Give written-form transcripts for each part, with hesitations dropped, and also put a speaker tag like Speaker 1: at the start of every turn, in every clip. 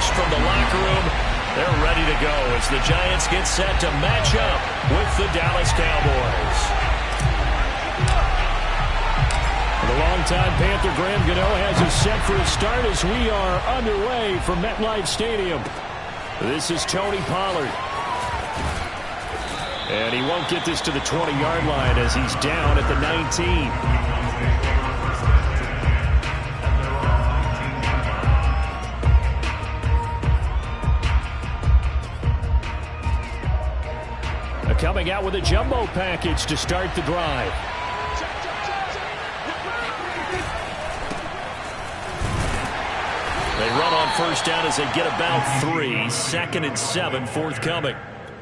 Speaker 1: burst from the locker room. They're ready to go as the Giants get set to match up with the Dallas Cowboys. The longtime Panther Graham Gano has us set for a start as we are underway from MetLife Stadium. This is Tony Pollard. And he won't get this to the 20-yard line as he's down at the 19. Coming out with a jumbo package to start the drive. They run on first down as they get about 3. 2nd and 7 forthcoming.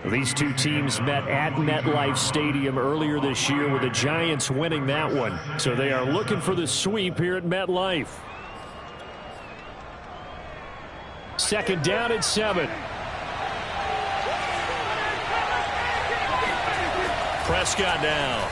Speaker 1: These two teams met at MetLife Stadium earlier this year with the Giants winning that one. So they are looking for the sweep here at MetLife. 2nd down and 7. Prescott down.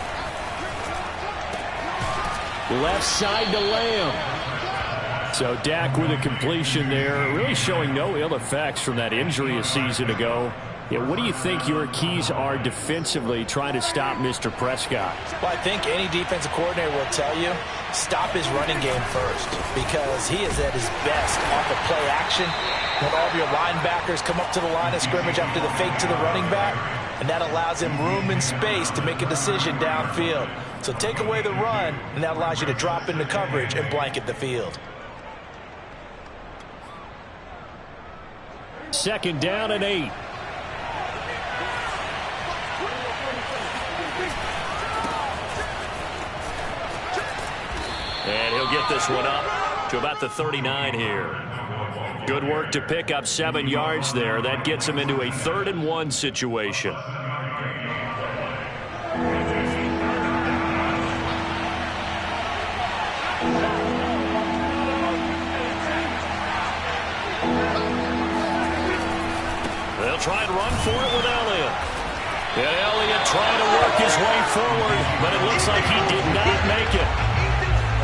Speaker 1: Left side to Lamb. So Dak with a completion there, really showing no ill effects from that injury a season ago. Yeah, what do you think your keys are defensively trying to stop Mr. Prescott?
Speaker 2: Well, I think any defensive coordinator will tell you, stop his running game first, because he is at his best off of play action. When all of your linebackers come up to the line of scrimmage after the fake to the running back, and that allows him room and space to make a decision downfield. So take away the run, and that allows you to drop into coverage and blanket the field.
Speaker 1: 2nd down and 8. And he'll get this one up to about the 39 here. Good work to pick up 7 yards there. That gets him into a 3rd and 1 situation. They'll try and run for it with Elliott. And Elliott trying to work his way forward, but it looks like he did not make it.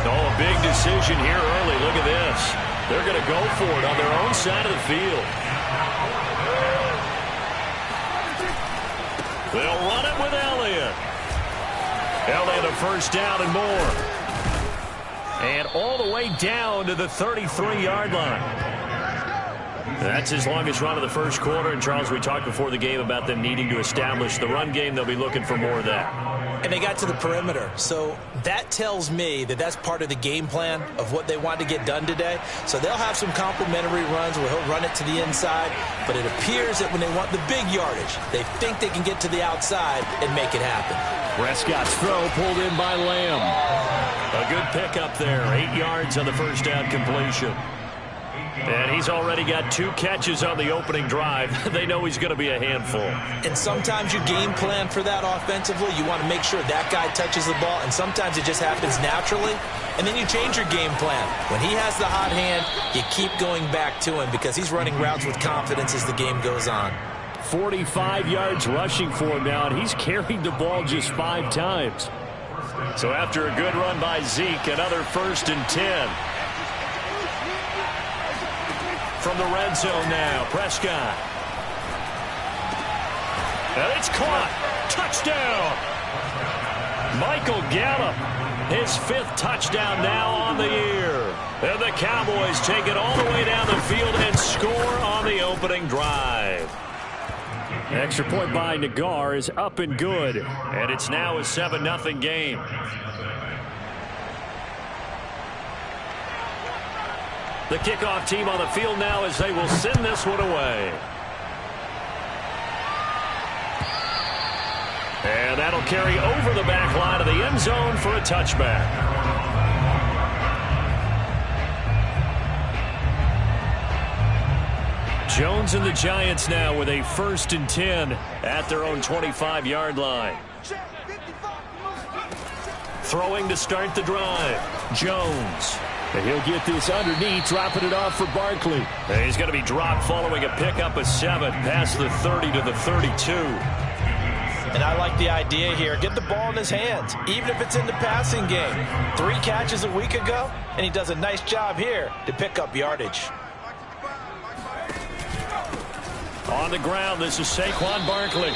Speaker 1: Oh, a big decision here early. Look at this. They're going to go for it on their own side of the field. They'll run it with Elliott. Elliott a first down and more. And all the way down to the 33-yard line. That's his longest run of the first quarter. And, Charles, we talked before the game about them needing to establish the run game. They'll be looking for more of that.
Speaker 2: And they got to the perimeter. So that tells me that that's part of the game plan of what they want to get done today. So they'll have some complimentary runs where he'll run it to the inside. But it appears that when they want the big yardage, they think they can get to the outside and make it happen.
Speaker 1: Prescott's throw pulled in by Lamb. A good pickup there. 8 yards on the first down completion. And he's already got 2 catches on the opening drive. They know he's going to be a handful.
Speaker 2: And sometimes you game plan for that offensively. You want to make sure that guy touches the ball, and sometimes it just happens naturally. And then you change your game plan. When he has the hot hand, you keep going back to him because he's running routes with confidence as the game goes on.
Speaker 1: 45 yards rushing for him now, and he's carried the ball just 5 times. So after a good run by Zeke, another 1st and 10. From the red zone now, Prescott. And it's caught. Touchdown. Michael Gallup, his 5th touchdown now on the year. And the Cowboys take it all the way down the field and score on the opening drive. Extra point by Nagar is up and good. And it's now a 7-0 game. The kickoff team on the field now as they will send this one away. And that'll carry over the back line of the end zone for a touchback. Jones and the Giants now with a 1st and 10 at their own 25-yard line. Throwing to start the drive. Jones. And he'll get this underneath, dropping it off for Barkley. And he's going to be dropped following a pickup of 7 past the 30 to the 32.
Speaker 2: And I like the idea here. Get the ball in his hands, even if it's in the passing game. 3 catches a week ago, and he does a nice job here to pick up yardage.
Speaker 1: On the ground, this is Saquon Barkley.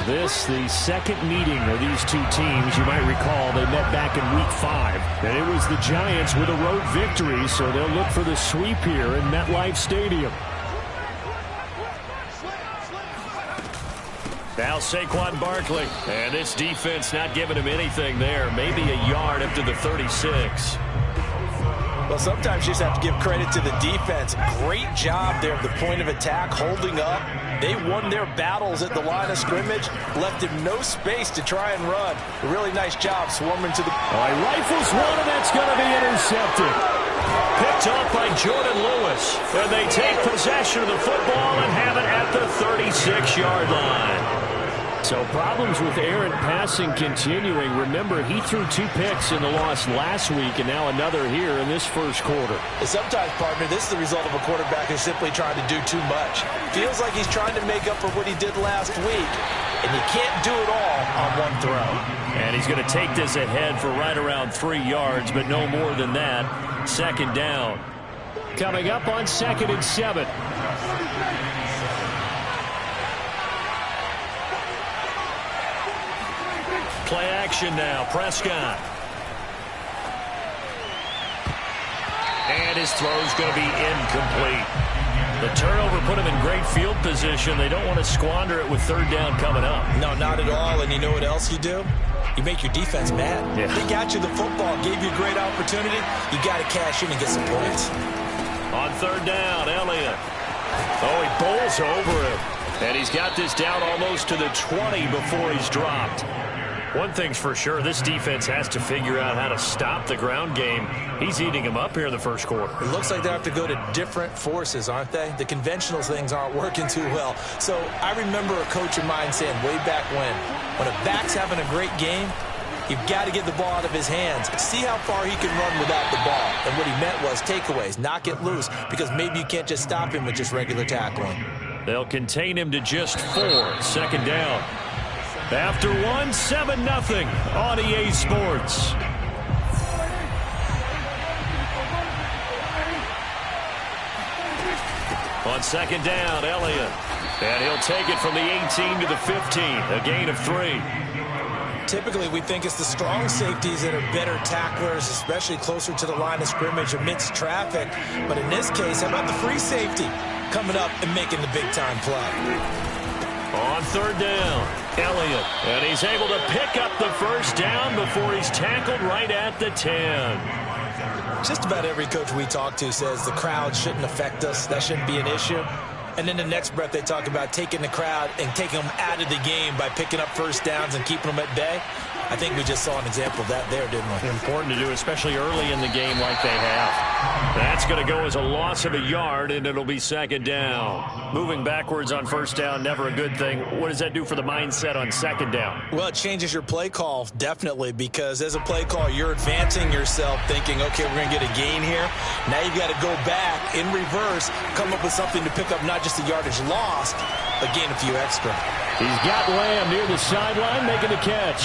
Speaker 3: This, the second meeting of these two teams. You might recall they met back in Week 5. And it was the Giants with a road victory, so they'll look for the sweep here in MetLife Stadium.
Speaker 1: Now Saquon Barkley. And this defense not giving him anything there. Maybe a yard up to the 36.
Speaker 2: Well, sometimes you just have to give credit to the defense. Great job there at the point of attack, holding up. They won their battles at the line of scrimmage, left him no space to try and run. A really nice job swarming to the...
Speaker 3: Rifles one, and that's going to be intercepted.
Speaker 1: Picked off by Jordan Lewis. And they take possession of the football and have it at the 36-yard line.
Speaker 3: So problems with errant passing continuing. Remember, he threw 2 picks in the loss last week, and now another here in this first quarter.
Speaker 2: Sometimes, partner, this is the result of a quarterback who's simply trying to do too much. Feels like he's trying to make up for what he did last week, and he can't do it all on one throw.
Speaker 1: And he's going to take this ahead for right around 3 yards, but no more than that. Second down.
Speaker 3: Coming up on 2nd and 7.
Speaker 1: Play action now. Prescott. And his throw's going to be incomplete. The turnover put him in great field position. They don't want to squander it with 3rd down coming up.
Speaker 2: No, not at all. And you know what else you do? You make your defense mad.
Speaker 1: Yeah.
Speaker 2: They got you the football, gave you a great opportunity. You got to cash in and get some points.
Speaker 1: On 3rd down, Elliott. Oh, he bowls over him. And he's got this down almost to the 20 before he's dropped. One thing's for sure, this defense has to figure out how to stop the ground game. He's eating them up here in the first quarter.
Speaker 2: It looks like they have to go to different forces, aren't they? The conventional things aren't working too well. So I remember a coach of mine saying way back when a back's having a great game, you've got to get the ball out of his hands. See how far he can run without the ball. And what he meant was takeaways, knock it loose, because maybe you can't just stop him with just regular tackling.
Speaker 1: They'll contain him to just 4. 2nd down. After 1, 7-0 on EA Sports. On 2nd down, Elliott. And he'll take it from the 18 to the 15, a gain of 3.
Speaker 2: Typically, we think it's the strong safeties that are better tacklers, especially closer to the line of scrimmage amidst traffic. But in this case, how about the free safety coming up and making the big-time play?
Speaker 1: On 3rd down, Elliott. And he's able to pick up the first down before he's tackled right at the 10.
Speaker 2: Just about every coach we talk to says the crowd shouldn't affect us. That shouldn't be an issue. And then the next breath they talk about taking the crowd and taking them out of the game by picking up first downs and keeping them at bay. I think we just saw an example of that there, didn't we?
Speaker 1: Important to do, especially early in the game like they have. That's going to go as a loss of a yard, and it'll be 2nd down. Moving backwards on 1st down, never a good thing. What does that do for the mindset on 2nd down?
Speaker 2: Well, it changes your play call, definitely, because as a play call, you're advancing yourself thinking, okay, we're going to get a gain here. Now you've got to go back in reverse, come up with something to pick up not just the yardage lost, but gain a few extra.
Speaker 3: He's got Lamb near the sideline making the catch.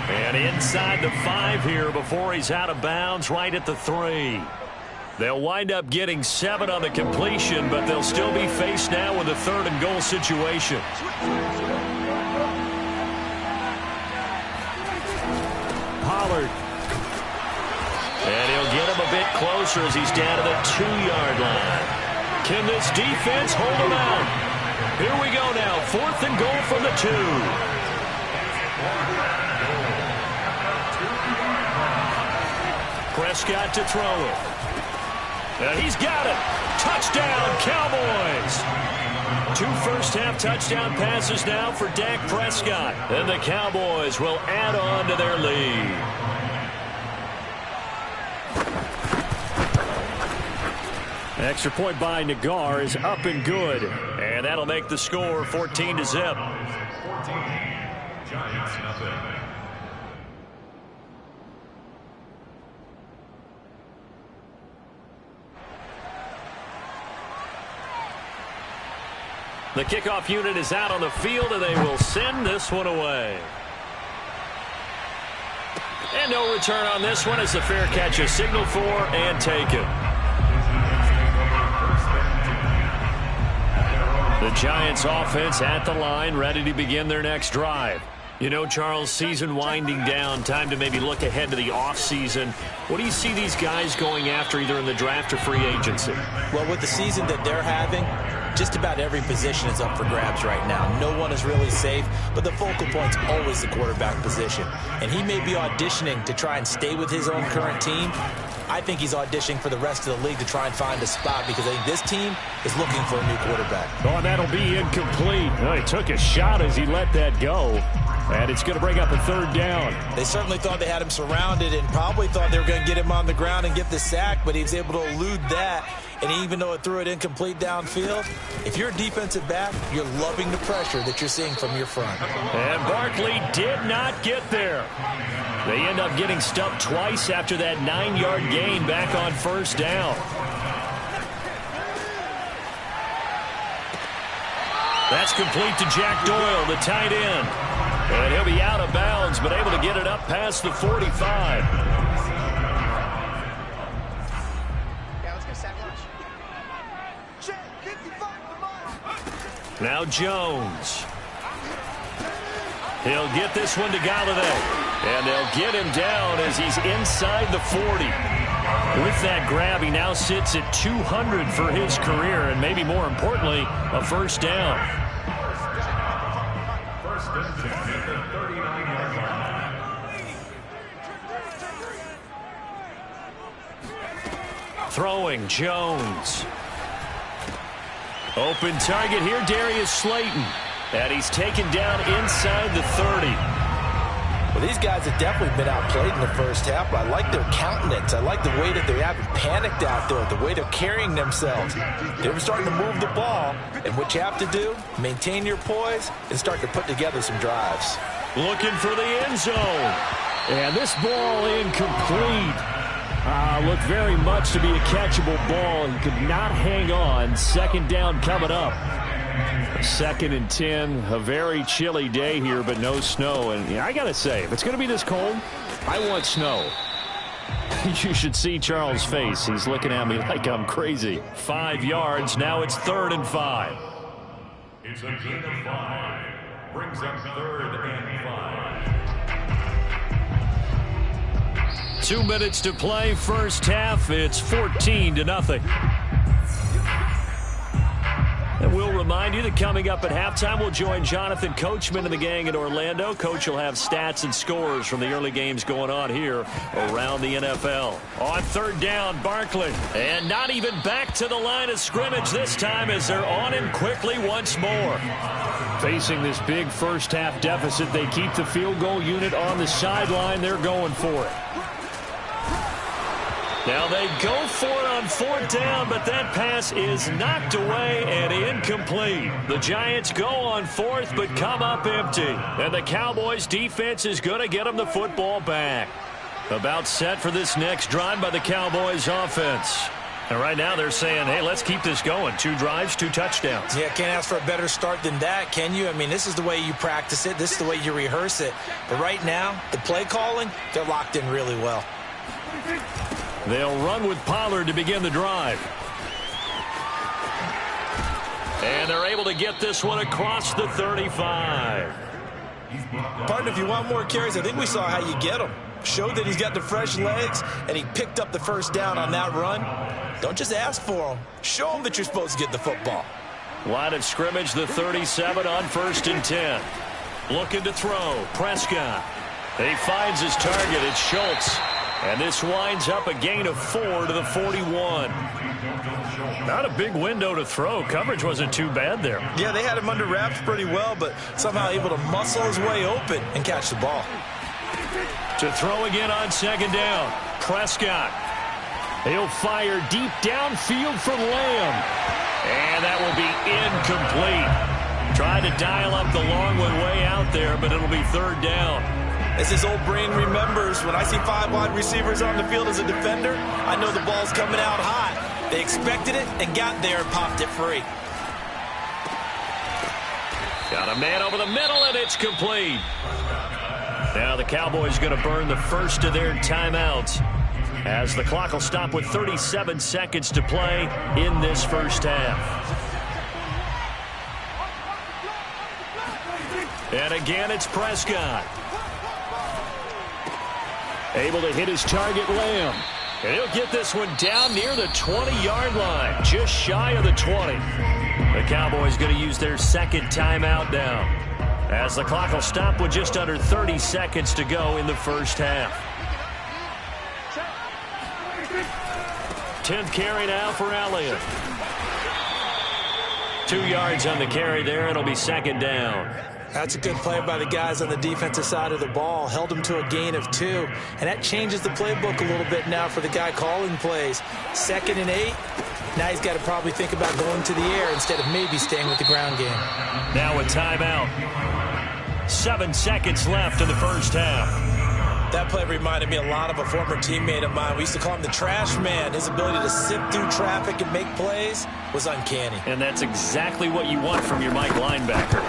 Speaker 1: And inside the 5 here before he's out of bounds right at the 3. They'll wind up getting 7 on the completion, but they'll still be faced now with a 3rd and goal situation.
Speaker 3: Pollard.
Speaker 1: And he'll get him a bit closer as he's down to the 2-yard line. Can this defense hold him out? Here we go now, 4th and goal from the 2. Prescott to throw it. And he's got it. Touchdown, Cowboys. 2 first-half touchdown passes now for Dak Prescott. And the Cowboys will add on to their lead.
Speaker 3: Extra point by Nagar is up and good.
Speaker 1: And that'll make the score 14-0.
Speaker 4: Giants nothing.
Speaker 1: The kickoff unit is out on the field, and they will send this one away. And no return on this one as the fair catch is signaled for and taken. The Giants offense at the line, ready to begin their next drive. You know, Charles, season winding down, time to maybe look ahead to the offseason. What do you see these guys going after either in the draft or free agency?
Speaker 2: Well, with the season that they're having, just about every position is up for grabs right now. No one is really safe, but the focal point's always the quarterback position. And he may be auditioning to try and stay with his own current team. I think he's auditioning for the rest of the league to try and find a spot because I think this team is looking for a new quarterback.
Speaker 3: Oh, and that'll be incomplete. Oh, he took a shot as he let that go. And it's going to bring up a third down.
Speaker 2: They certainly thought they had him surrounded and probably thought they were going to get him on the ground and get the sack, but he was able to elude that. And even though it threw it incomplete downfield, if you're a defensive back, you're loving the pressure that you're seeing from your front.
Speaker 1: And Barkley did not get there. They end up getting stuffed twice after that 9-yard gain back on first down. That's complete to Jack Doyle, the tight end. And he'll be out of bounds, but able to get it up past the 45. Now Jones. He'll get this one to Galladay. And they'll get him down as he's inside the 40. With that grab, he now sits at 200 for his career, and maybe more importantly, a first down. Throwing, Jones. Open target here, Darius Slayton. And he's taken down inside the 30.
Speaker 2: Well, these guys have definitely been outplayed in the first half, but I like their countenance. I like the way that they haven't panicked out there, the way they're carrying themselves. They're starting to move the ball, and what you have to do, maintain your poise and start to put together some drives.
Speaker 1: Looking for the end zone.
Speaker 3: And this ball incomplete. Looked very much to be a catchable ball. He could not hang on. Second down coming up. 2nd and 10. A very chilly day here, but no snow. And I got to say, if it's going to be this cold, I want snow. You should see Charles' face. He's looking at me like I'm crazy.
Speaker 1: 5 yards. Now it's 3rd and 5.
Speaker 4: It's a gain of 5. Brings up 3rd and 5.
Speaker 1: 2 minutes to play. First half. It's 14-0. And we'll remind you that coming up at halftime, we'll join Jonathan Coachman and the gang in Orlando. Coach will have stats and scores from the early games going on here around the NFL. On 3rd down, Barkley. And not even back to the line of scrimmage this time as they're on him quickly once more.
Speaker 3: Facing this big first half deficit, they keep the field goal unit on the sideline. They're going for it.
Speaker 1: Now they go for it on 4th down, but that pass is knocked away and incomplete. The Giants go on 4th, but come up empty. And the Cowboys defense is going to get them the football back. About set for this next drive by the Cowboys offense. And right now they're saying, hey, let's keep this going. 2 drives, 2 touchdowns.
Speaker 2: Yeah, can't ask for a better start than that, can you? I mean, this is the way you practice it. This is the way you rehearse it. But right now, the play calling, they're locked in really well.
Speaker 1: They'll run with Pollard to begin the drive. And they're able to get this one across the 35.
Speaker 2: Partner, if you want more carries, I think we saw how you get them. Showed that he's got the fresh legs, and he picked up the first down on that run. Don't just ask for them. Show them that you're supposed to get the football.
Speaker 1: Line of scrimmage, the 37 on 1st and 10. Looking to throw. Prescott. He finds his target. It's Schultz. And this winds up a gain of 4 to the 41. Not a big window to throw. Coverage wasn't too bad there.
Speaker 2: Yeah, they had him under wraps pretty well, but somehow able to muscle his way open and catch the ball.
Speaker 1: To throw again on 2nd down. Prescott. He'll fire deep downfield for Lamb. And that will be incomplete. Tried to dial up the long one way out there, but it'll be 3rd down.
Speaker 2: As his old brain remembers, when I see 5 wide receivers on the field as a defender, I know the ball's coming out hot. They expected it and got there and popped it free.
Speaker 1: Got a man over the middle, and it's complete. Now the Cowboys going to burn the first of their timeouts as the clock will stop with 37 seconds to play in this first half. And again, it's Prescott.
Speaker 3: Able to hit his target, Lamb.
Speaker 1: And he'll get this one down near the 20-yard line, just shy of the 20. The Cowboys going to use their second timeout now, as the clock will stop with just under 30 seconds to go in the first half. 10th carry now for Elliott. 2 yards on the carry there. It'll be second down.
Speaker 2: That's a good play by the guys on the defensive side of the ball. Held them to a gain of 2. And that changes the playbook a little bit now for the guy calling plays. 2nd and 8. Now he's got to probably think about going to the air instead of maybe staying with the ground game.
Speaker 1: Now a timeout. 7 seconds left in the first half.
Speaker 2: That play reminded me a lot of a former teammate of mine. We used to call him the trash man. His ability to sift through traffic and make plays was uncanny.
Speaker 1: And that's exactly what you want from your Mike linebacker.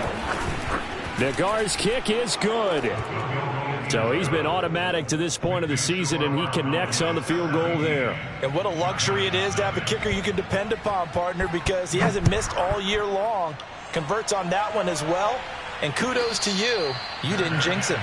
Speaker 3: Nagar's kick is good. So he's been automatic to this point of the season, and he connects on the field goal there.
Speaker 2: And what a luxury it is to have a kicker you can depend upon, partner, because he hasn't missed all year long. Converts on that one as well. And kudos to you. You didn't jinx him.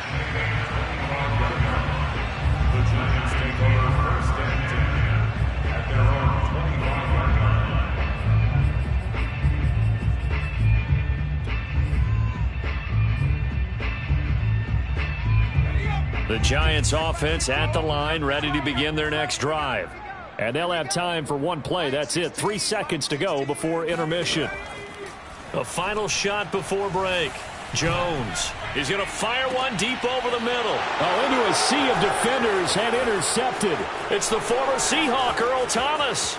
Speaker 1: The Giants offense at the line, ready to begin their next drive.
Speaker 3: And they'll have time for one play. That's it. 3 seconds to go before intermission.
Speaker 1: A final shot before break. Jones is going to fire one deep over the middle.
Speaker 3: Into a sea of defenders and intercepted.
Speaker 1: It's the former Seahawk, Earl Thomas.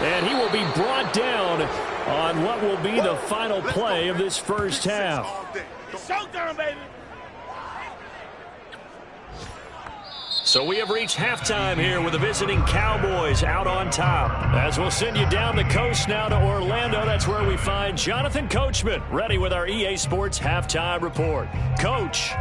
Speaker 3: And he will be brought down on what will be the final play of this first half.
Speaker 5: Showdown, baby.
Speaker 1: So we have reached halftime here with the visiting Cowboys out on top. As we'll send you down the coast now to Orlando, that's where we find Jonathan Coachman, ready with our EA Sports Halftime Report. Coach.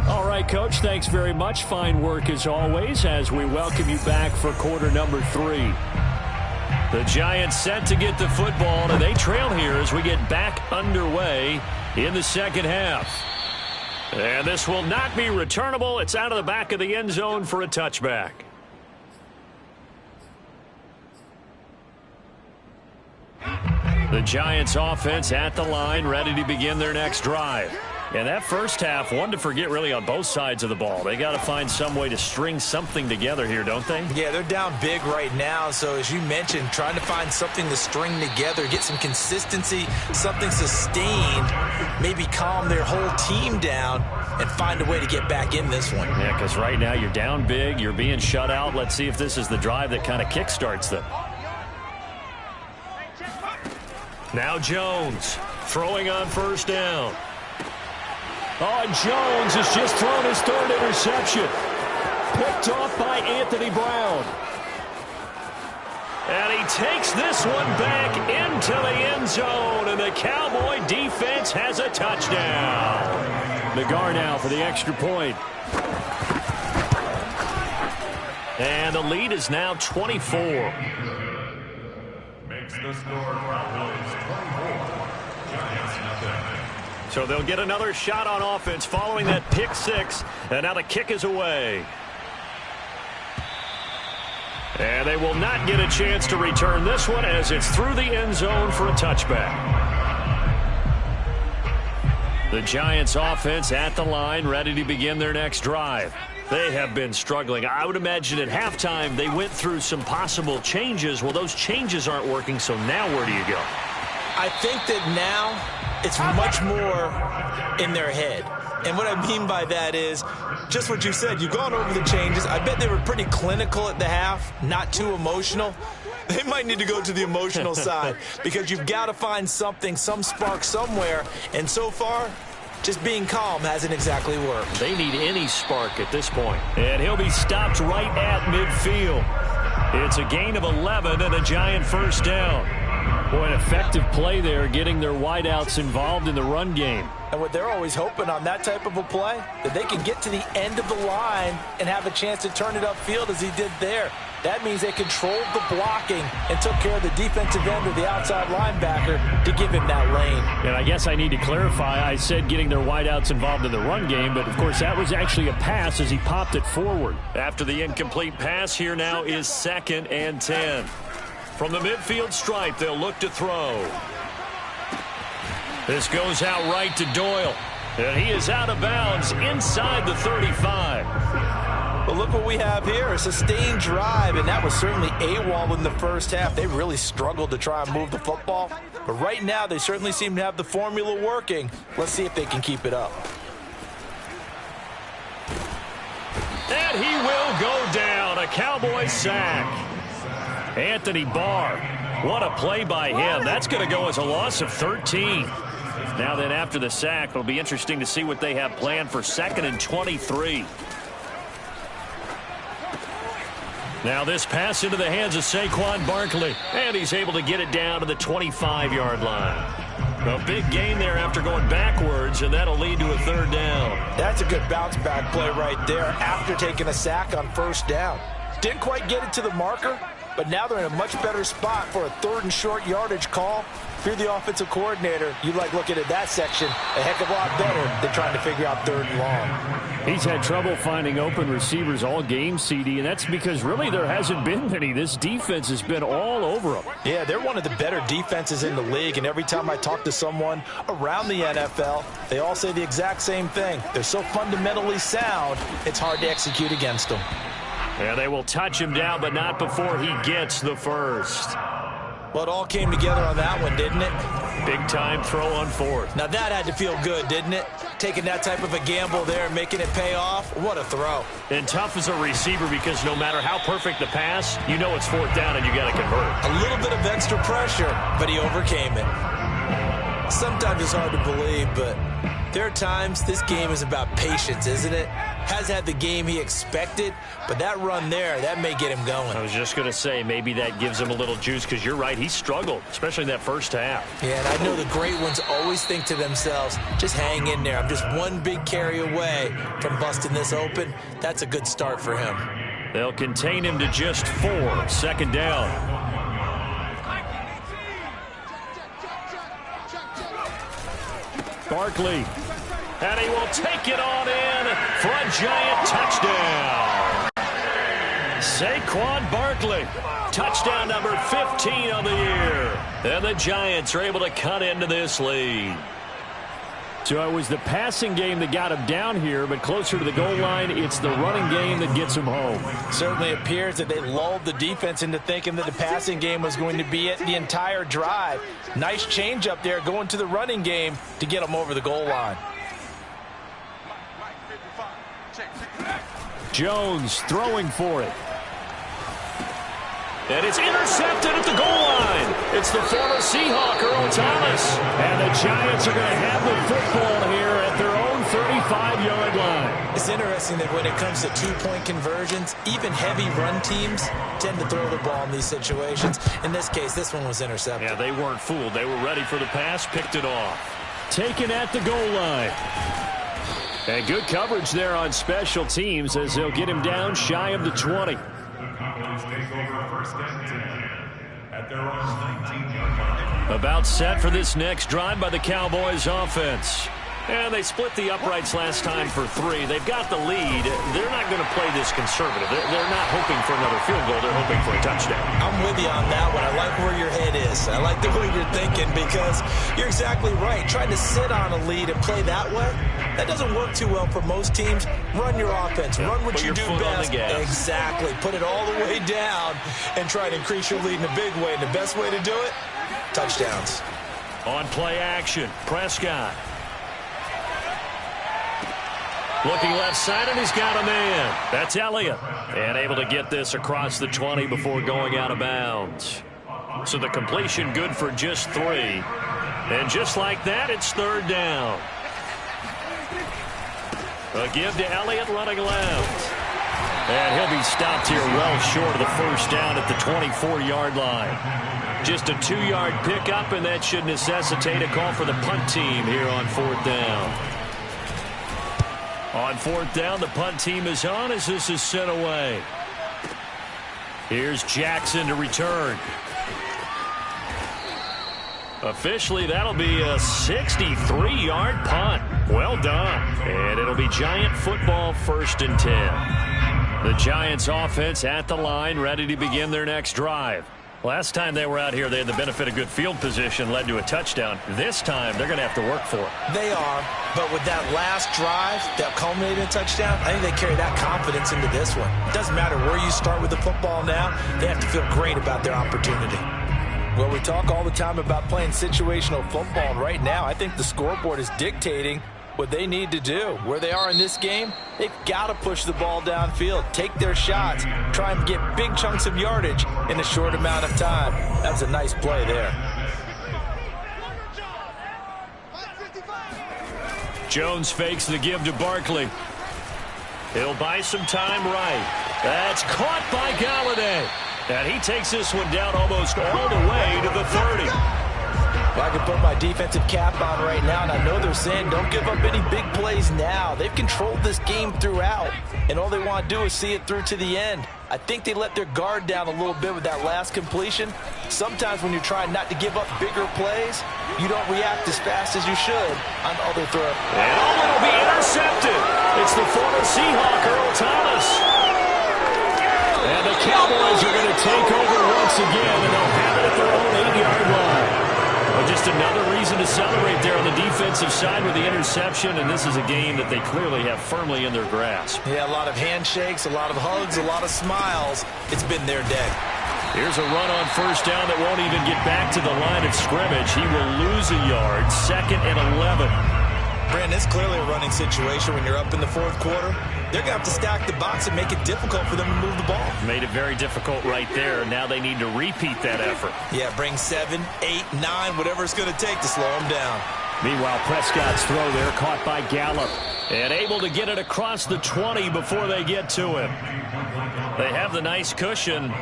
Speaker 3: All right, Coach, thanks very much. Fine work as always as we welcome you back for quarter number 3.
Speaker 1: The Giants set to get the football, and they trail here as we get back underway in the second half. And this will not be returnable. It's out of the back of the end zone for a touchback. The Giants offense at the line, ready to begin their next drive. And that first half, one to forget really on both sides of the ball. They got to find some way to string something together here, don't they?
Speaker 2: Yeah, they're down big right now. So as you mentioned, trying to find something to string together, get some consistency, something sustained, maybe calm their whole team down and find a way to get back in this one.
Speaker 1: Yeah, because right now you're down big, you're being shut out. Let's see if this is the drive that kind of kickstarts them. Now Jones throwing on first down.
Speaker 3: Oh, and Jones has just thrown his 3rd interception. Picked off by Anthony Brown.
Speaker 1: And he takes this one back into the end zone, and the Cowboy defense has a touchdown.
Speaker 3: Nagar now for the extra point.
Speaker 1: And the lead is now 24.
Speaker 4: Makes the score Cowboys 24. Giants nothing.
Speaker 1: So they'll get another shot on offense following that pick 6. And now the kick is away. And they will not get a chance to return this one as it's through the end zone for a touchback. The Giants offense at the line, ready to begin their next drive. They have been struggling. I would imagine at halftime they went through some possible changes. Well, those changes aren't working, so now where do you go?
Speaker 2: I think that now it's much more in their head. And what I mean by that is just what you said. You've gone over the changes. I bet they were pretty clinical at the half, not too emotional. They might need to go to the emotional side because you've got to find something, some spark somewhere. And so far, just being calm hasn't exactly worked.
Speaker 1: They need any spark at this point. And he'll be stopped right at midfield. It's a gain of 11 and a Giant first down.
Speaker 3: Boy, an effective play there, getting their wideouts involved in the run game.
Speaker 2: And what they're always hoping on that type of a play, that they can get to the end of the line and have a chance to turn it upfield as he did there. That means they controlled the blocking and took care of the defensive end or the outside linebacker to give him that lane.
Speaker 3: And I guess I need to clarify, I said getting their wideouts involved in the run game, but of course that was actually a pass as he popped it forward.
Speaker 1: After the incomplete pass, here now is 2nd and 10. From the midfield stripe, they'll look to throw. This goes out right to Doyle. And he is out of bounds inside the 35.
Speaker 2: But look what we have here, a sustained drive, and that was certainly AWOL in the first half. They really struggled to try and move the football. But right now, they certainly seem to have the formula working. Let's see if they can keep it up.
Speaker 1: And he will go down. A Cowboy sack. Anthony Barr. What a play by him. That's going to go as a loss of 13. Now then, after the sack, it'll be interesting to see what they have planned for 2nd and 23. Now this pass into the hands of Saquon Barkley. And he's able to get it down to the 25-yard line. A big gain there after going backwards, and that'll lead to a 3rd down.
Speaker 2: That's a good bounce-back play right there after taking a sack on 1st down. Didn't quite get it to the marker, but now they're in a much better spot for a 3rd and short yardage call. If you're the offensive coordinator, you like looking at that section a heck of a lot better than trying to figure out 3rd and long.
Speaker 3: He's had trouble finding open receivers all game, CD, and that's because really there hasn't been many. This defense has been all over them.
Speaker 2: Yeah, they're one of the better defenses in the league, and every time I talk to someone around the NFL, they all say the exact same thing. They're so fundamentally sound, it's hard to execute against them.
Speaker 1: And they will touch him down, but not before he gets the first.
Speaker 2: Well, it all came together on that one, didn't it?
Speaker 1: Big-time throw on 4th.
Speaker 2: Now that had to feel good, didn't it? Taking that type of a gamble there and making it pay off. What a throw.
Speaker 1: And tough as a receiver because no matter how perfect the pass, you know it's 4th down and you got to convert.
Speaker 2: A little bit of extra pressure, but he overcame it. Sometimes it's hard to believe, but there are times this game is about patience, isn't it? Has had the game he expected, but that run there, that may get him going.
Speaker 1: I was just going to say, maybe that gives him a little juice because you're right, he struggled, especially in that first half.
Speaker 2: Yeah, and I know the great ones always think to themselves, just hang in there. I'm just one big carry away from busting this open. That's a good start for him.
Speaker 1: They'll contain him to just 4, 2nd down. Barkley. And he will take it on in for a giant touchdown. Saquon Barkley. Touchdown number 15 on the year. And the Giants are able to cut into this lead.
Speaker 3: So it was the passing game that got him down here, but closer to the goal line, it's the running game that gets him home.
Speaker 2: Certainly appears that they lulled the defense into thinking that the passing game was going to be it the entire drive. Nice change up there going to the running game to get them over the goal line.
Speaker 3: Jones throwing for it.
Speaker 1: And it's intercepted at the goal line. It's the former Seahawk, Earl Thomas. And the Giants are going to have the football here at their own 35-yard line.
Speaker 2: It's interesting that when it comes to two-point conversions, even heavy run teams tend to throw the ball in these situations. In this case, this one was intercepted.
Speaker 1: Yeah, they weren't fooled. They were ready for the pass, picked it off.
Speaker 3: Taken at the goal line. And good coverage there on special teams as they'll get him down shy of the 20.
Speaker 1: About set for this next drive by the Cowboys offense. And they split the uprights last time for 3. They've got the lead. They're not going to play this conservative. They're not hoping for another field goal. They're hoping for a touchdown.
Speaker 2: I'm with you on that one. I like where your head is. I like the way you're thinking because you're exactly right. Trying to sit on a lead and play that way, that doesn't work too well for most teams. Run your offense. Run what you do best. Exactly. Put it all the way down and try to increase your lead in a big way. And the best way to do it, touchdowns.
Speaker 1: On play action, Prescott. Looking left side, and he's got a man. That's Elliott. And able to get this across the 20 before going out of bounds. So the completion good for just 3. And just like that, it's 3rd down. A give to Elliott running left. And he'll be stopped here well short of the first down at the 24-yard line. Just a 2-yard pickup, and that should necessitate a call for the punt team here on 4th down. On 4th down, the punt team is on as this is sent away. Here's Jackson to return. Officially, that'll be a 63-yard punt. Well done. And it'll be Giant football, 1st and 10. The Giants offense at the line, ready to begin their next drive. Last time they were out here, they had the benefit of good field position, led to a touchdown. This time, they're going to have to work for it.
Speaker 2: They are, but with that last drive that culminated in a touchdown, I think they carry that confidence into this one. It doesn't matter where you start with the football now. They have to feel great about their opportunity. Well, we talk all the time about playing situational football, and right now I think the scoreboard is dictating what they need to do. Where they are in this game, they've got to push the ball downfield, take their shots, try and get big chunks of yardage in a short amount of time. That was a nice play there.
Speaker 1: Jones fakes the give to Barkley. He'll buy some time right. That's caught by Galladay. And he takes this one down almost all the way to the 30.
Speaker 2: Well, I can put my defensive cap on right now, and I know they're saying don't give up any big plays now. They've controlled this game throughout, and all they want to do is see it through to the end. I think they let their guard down a little bit with that last completion. Sometimes when you're trying not to give up bigger plays, you don't react as fast as you should on other throws.
Speaker 1: And it'll be intercepted. It's the former Seahawk, Earl Thomas. And the Cowboys are going to take over once again, and they'll have it at their own 8-yard line. Well, just another reason to celebrate there on the defensive side with the interception, and this is a game that they clearly have firmly in their grasp.
Speaker 2: Yeah, a lot of handshakes, a lot of hugs, a lot of smiles. It's been their day.
Speaker 1: Here's a run on 1st down that won't even get back to the line of scrimmage. He will lose a yard, 2nd and 11.
Speaker 2: Brandon, it's clearly a running situation when you're up in the 4th quarter. They're going to have to stack the box and make it difficult for them to move the ball.
Speaker 1: Made it very difficult right there. Now they need to repeat that effort.
Speaker 2: Yeah, bring 7, 8, 9, whatever it's going to take to slow them down.
Speaker 3: Meanwhile, Prescott's throw there caught by Gallup.
Speaker 1: And able to get it across the 20 before they get to him. They have the nice cushion.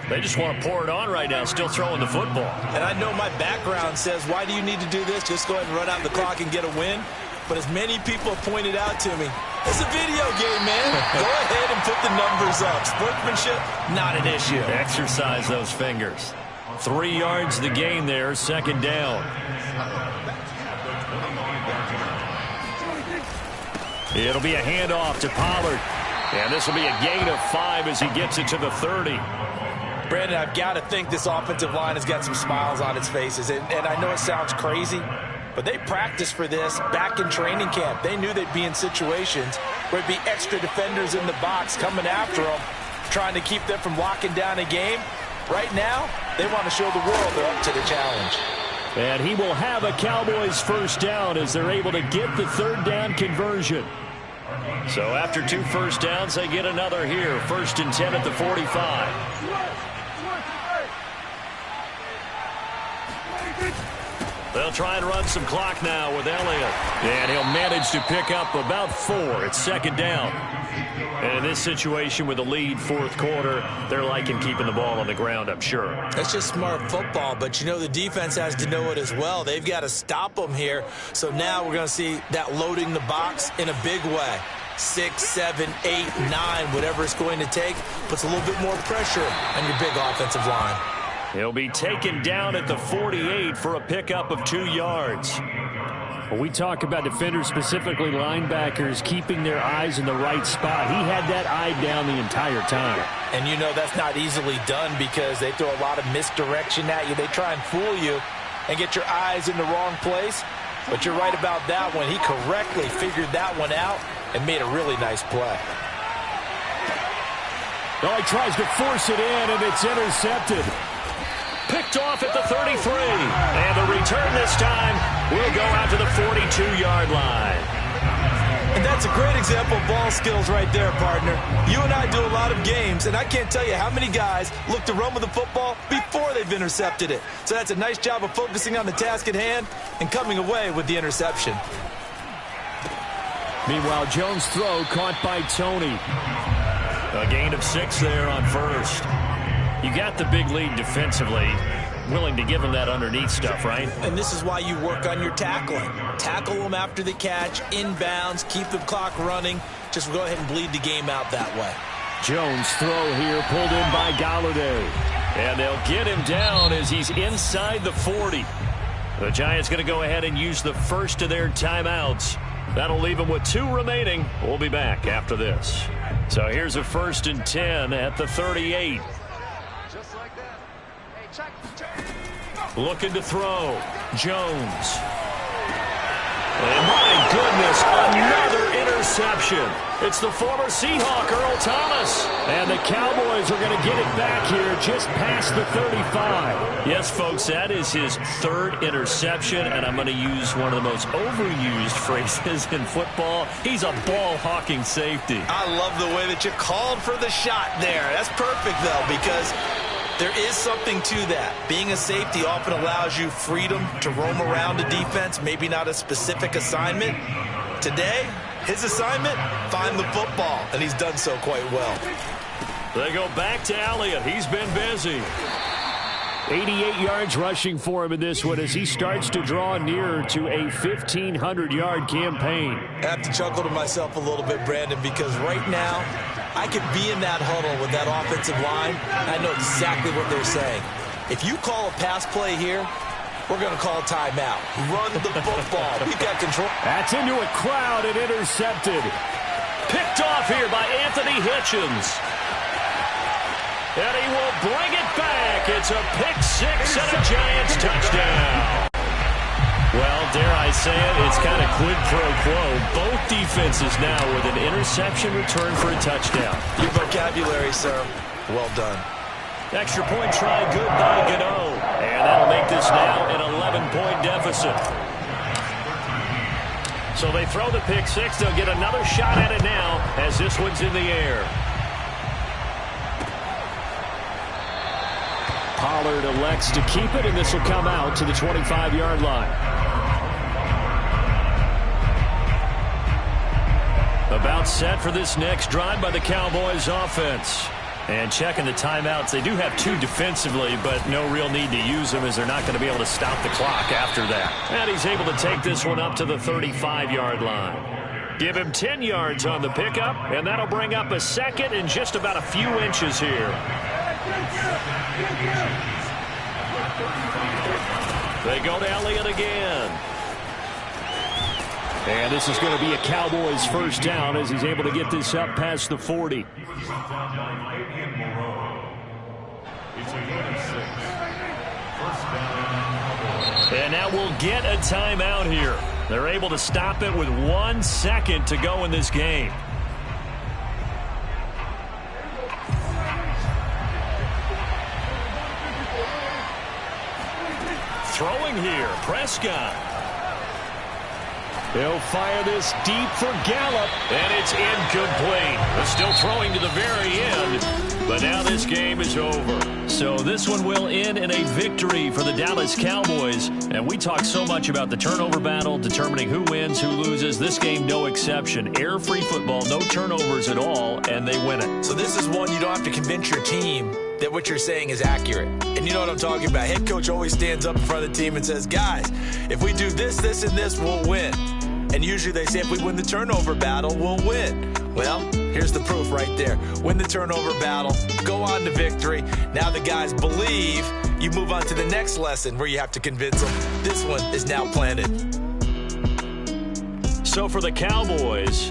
Speaker 1: They just want to pour it on right now, still throwing the football.
Speaker 2: And I know my background says, why do you need to do this? Just go ahead and run out the clock and get a win. But as many people have pointed out to me, it's a video game, man. Go ahead and put the numbers up. Sportsmanship, not an issue.
Speaker 1: Exercise those fingers. 3 yards the gain there, 2nd down. It'll be a handoff to Pollard. And this will be a gain of 5 as he gets it to the 30.
Speaker 2: Brandon, I've got to think this offensive line has got some smiles on its faces. And I know it sounds crazy, but they practiced for this back in training camp. They knew they'd be in situations where it'd be extra defenders in the box coming after them, trying to keep them from locking down a game. Right now, they want to show the world they're up to the challenge.
Speaker 3: And he will have a Cowboys 1st down as they're able to get the 3rd down conversion.
Speaker 1: So after 2 first downs, they get another here. 1st and 10 at the 45. They'll try and run some clock now with Elliott. And he'll manage to pick up about 4. It's 2nd down. And in this situation with the lead 4th quarter, they're liking keeping the ball on the ground, I'm sure.
Speaker 2: That's just smart football, but you know the defense has to know it as well. They've got to stop them here. So now we're going to see that loading the box in a big way. 6, 7, 8, 9, whatever it's going to take, puts a little bit more pressure on your big offensive line.
Speaker 1: He'll be taken down at the 48 for a pickup of 2 yards.
Speaker 3: When we talk about defenders, specifically linebackers, keeping their eyes in the right spot, he had that eye down the entire time.
Speaker 2: And you know that's not easily done because they throw a lot of misdirection at you. They try and fool you and get your eyes in the wrong place. But you're right about that one. He correctly figured that one out and made a really nice play.
Speaker 3: Well, he tries to force it in, and it's intercepted.
Speaker 1: Picked off at the 33. And the return this time will go out to the 42-yard line.
Speaker 2: And that's a great example of ball skills right there, partner. You and I do a lot of games, and I can't tell you how many guys look to run with the football before they've intercepted it. So that's a nice job of focusing on the task at hand and coming away with the interception.
Speaker 3: Meanwhile, Jones' throw caught by Tony.
Speaker 1: A gain of 6 there on first. You got the big lead defensively. Willing to give them that underneath stuff, right?
Speaker 2: And this is why you work on your tackling. Tackle them after the catch, inbounds, keep the clock running. Just go ahead and bleed the game out that way.
Speaker 3: Jones throw here, pulled in by Golladay.
Speaker 1: And they'll get him down as he's inside the 40. The Giants going to go ahead and use the first of their timeouts. That'll leave them with 2 remaining. We'll be back after this. So here's a 1st and 10 at the 38. Looking to throw. Jones. And my goodness, another interception. It's the former Seahawk, Earl Thomas.
Speaker 3: And the Cowboys are going to get it back here just past the 35.
Speaker 1: Yes, folks, that is his 3rd interception, and I'm going to use one of the most overused phrases in football. He's a ball-hawking safety.
Speaker 2: I love the way that you called for the shot there. That's perfect, though, because there is something to that. Being a safety often allows you freedom to roam around a defense, maybe not a specific assignment. Today, his assignment, find the football, and he's done so quite well.
Speaker 1: They go back to Elliott. He's been busy.
Speaker 3: 88 yards rushing for him in this one as he starts to draw nearer to a 1,500-yard campaign.
Speaker 2: I have to chuckle to myself a little bit, Brandon, because right now I could be in that huddle with that offensive line, and I know exactly what they're saying. If you call a pass play here, we're going to call a timeout. Run the football. We've got control.
Speaker 3: That's into a crowd and intercepted.
Speaker 1: Picked off here by Anthony Hitchens. And he will bring it back. It's a pick 6 and a Giants touchdown. Well, dare I say it, it's kind of quid pro quo. Both defenses now with an interception return for a touchdown.
Speaker 2: Your vocabulary, sir. Well done.
Speaker 1: Extra point try good by Gano. And that'll make this now an 11-point deficit. So they throw the pick 6. They'll get another shot at it now as this one's in the air.
Speaker 3: Pollard elects to keep it, and this will come out to the 25-yard line.
Speaker 1: About set for this next drive by the Cowboys offense. And checking the timeouts. They do have 2 defensively, but no real need to use them as they're not going to be able to stop the clock after that. And he's able to take this one up to the 35-yard line. Give him 10 yards on the pickup, and that'll bring up a 2nd and just about a few inches here. They go to Elliott again.
Speaker 3: And this is going to be a Cowboys first down as he's able to get this up past the 40.
Speaker 1: And now we'll get a timeout here. They're able to stop it with 1 second to go in this game. Throwing here, Prescott.
Speaker 3: They'll fire this deep for Gallup.
Speaker 1: And it's incomplete. They're still throwing to the very end. But now this game is over. So this one will end in a victory for the Dallas Cowboys. And we talk so much about the turnover battle, determining who wins, who loses. This game, no exception. Air-free football, no turnovers at all, and they win it.
Speaker 2: So this is one you don't have to convince your team that what you're saying is accurate. And you know what I'm talking about. Head coach always stands up in front of the team and says, guys, if we do this, this, and this, we'll win. And usually they say if we win the turnover battle, we'll win. Well, here's the proof right there. Win the turnover battle, go on to victory. Now the guys believe. You move on to the next lesson where you have to convince them. This one is now planted.
Speaker 1: So for the Cowboys,